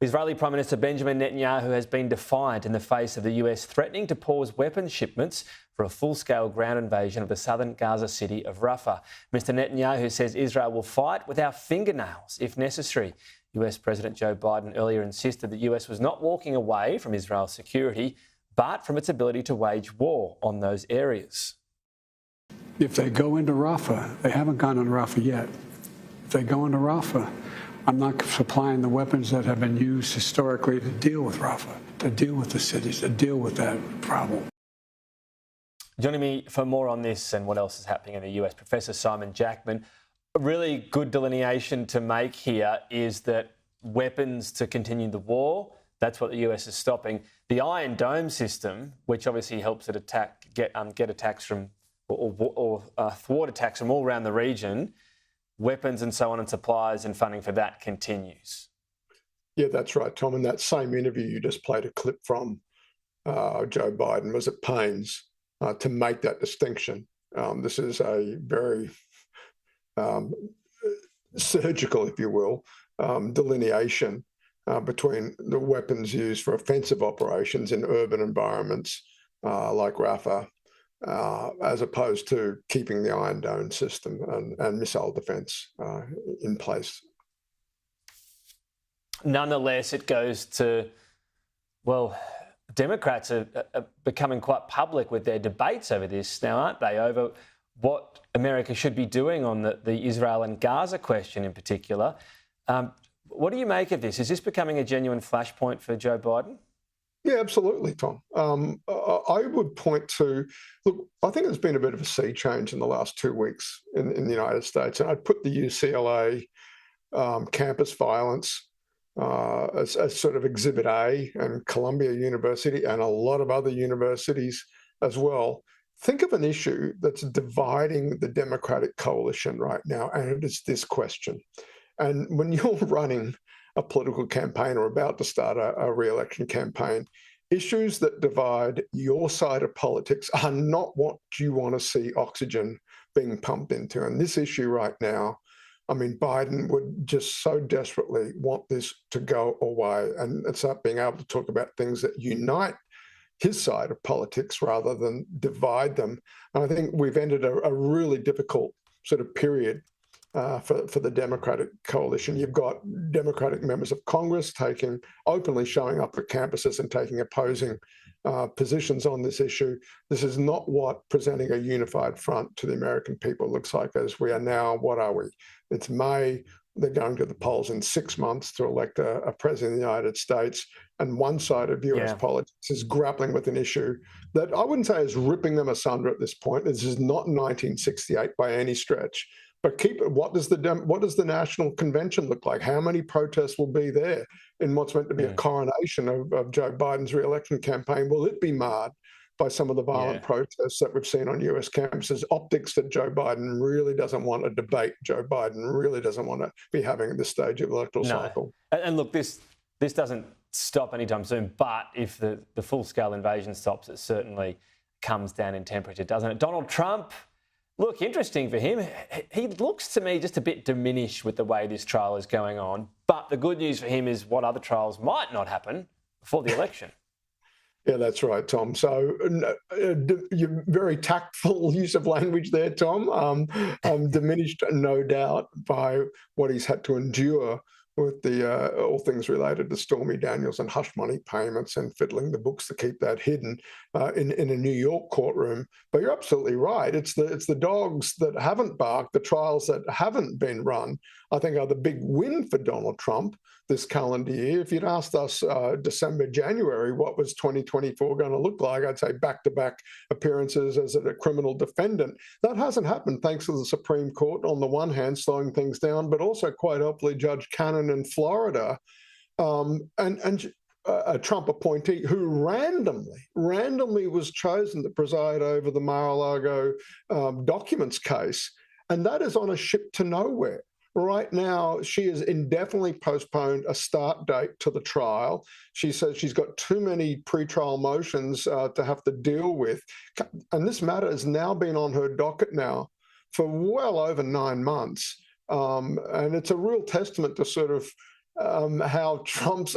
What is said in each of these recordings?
Israeli Prime Minister Benjamin Netanyahu has been defiant in the face of the US threatening to pause weapons shipments for a full-scale ground invasion of the southern Gaza city of Rafah. Mr Netanyahu says Israel will fight with our fingernails if necessary. US President Joe Biden earlier insisted the US was not walking away from Israel's security, but from its ability to wage war on those areas. If they go into Rafah, they haven't gone into Rafah yet. If they go into Rafah, I'm not supplying the weapons that have been used historically to deal with Rafah, to deal with the cities, to deal with that problem. Joining me for more on this and what else is happening in the US, Professor Simon Jackman. A really good delineation to make here is that weapons to continue the war, that's what the US is stopping. The Iron Dome system, which obviously helps it get attacks from or thwart attacks from all around the region, weapons and so on and supplies and funding for that continues. Yeah, that's right, Tom. In that same interview you just played a clip from, Joe Biden was at pains to make that distinction. This is a very surgical, if you will, delineation between the weapons used for offensive operations in urban environments like Rafah, as opposed to keeping the Iron Dome system and missile defence in place. Nonetheless, it goes to, well, Democrats are becoming quite public with their debates over this now, aren't they, over what America should be doing on the Israel and Gaza question in particular. What do you make of this? Is this becoming a genuine flashpoint for Joe Biden? Yeah, absolutely, Tom. I would point to, look, I think there's been a bit of a sea change in the last 2 weeks in the United States. And I'd put the UCLA campus violence as sort of Exhibit A, and Columbia University and a lot of other universities as well. Think of an issue that's dividing the Democratic coalition right now, and it is this question. And when you're running a political campaign or about to start a re-election campaign, issues that divide your side of politics are not what you want to see oxygen being pumped into. And this issue right now, I mean, Biden would just so desperately want this to go away and start being able to talk about things that unite his side of politics rather than divide them. And I think we've entered a really difficult sort of period for the Democratic coalition. You've got Democratic members of Congress openly showing up at campuses and taking opposing positions on this issue. This is not what presenting a unified front to the American people looks like, as we are now. What are we? It's May. They're going to the polls in 6 months to elect a president of the United States. And one side of US politics is grappling with an issue that I wouldn't say is ripping them asunder at this point. This is not 1968 by any stretch. But what does the National Convention look like? How many protests will be there in what's meant to be a coronation of Joe Biden's re-election campaign? Will it be marred by some of the violent protests that we've seen on US campuses? Optics that Joe Biden really doesn't want a debate. Joe Biden really doesn't want to be having at this stage of the electoral cycle. And look, this doesn't stop anytime soon, but if the full-scale invasion stops, it certainly comes down in temperature, doesn't it? Donald Trump, look, interesting for him. He looks to me just a bit diminished with the way this trial is going on. But the good news for him is what other trials might not happen before the election. Yeah, that's right, Tom. So you're very tactful use of language there, Tom. Diminished, no doubt, by what he's had to endure with the all things related to Stormy Daniels and hush money payments and fiddling the books to keep that hidden in a New York courtroom. But you're absolutely right. It's the dogs that haven't barked, the trials that haven't been run, I think are the big win for Donald Trump this calendar year. If you'd asked us December, January, what was 2024 going to look like, I'd say back-to-back appearances as a criminal defendant. That hasn't happened thanks to the Supreme Court, on the one hand, slowing things down, but also quite helpfully Judge Cannon in Florida, and a Trump appointee who randomly was chosen to preside over the Mar-a-Lago documents case. And that is on a ship to nowhere. Right now, she has indefinitely postponed a start date to the trial. She says she's got too many pretrial motions to have to deal with. And this matter has now been on her docket now for well over 9 months. And it's a real testament to sort of how Trump's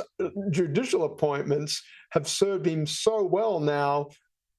judicial appointments have served him so well now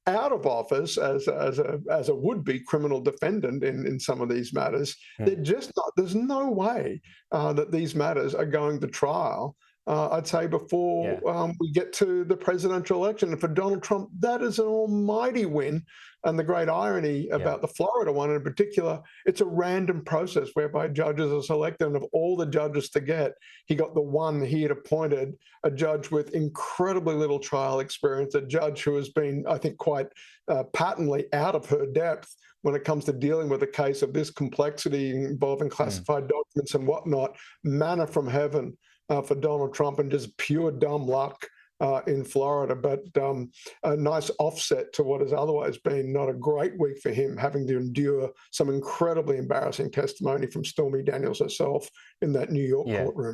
out of office as a would-be criminal defendant in some of these matters. They're just not. There's no way that these matters are going to trial. I'd say before we get to the presidential election. And for Donald Trump, that is an almighty win. And the great irony about the Florida one in particular, it's a random process whereby judges are selected. And of all the judges to get, he got the one he had appointed, a judge with incredibly little trial experience, a judge who has been, I think, quite patently out of her depth when it comes to dealing with a case of this complexity involving classified documents and whatnot. Manna from heaven for Donald Trump, and just pure dumb luck in Florida, but a nice offset to what has otherwise been not a great week for him, having to endure some incredibly embarrassing testimony from Stormy Daniels herself in that New York courtroom.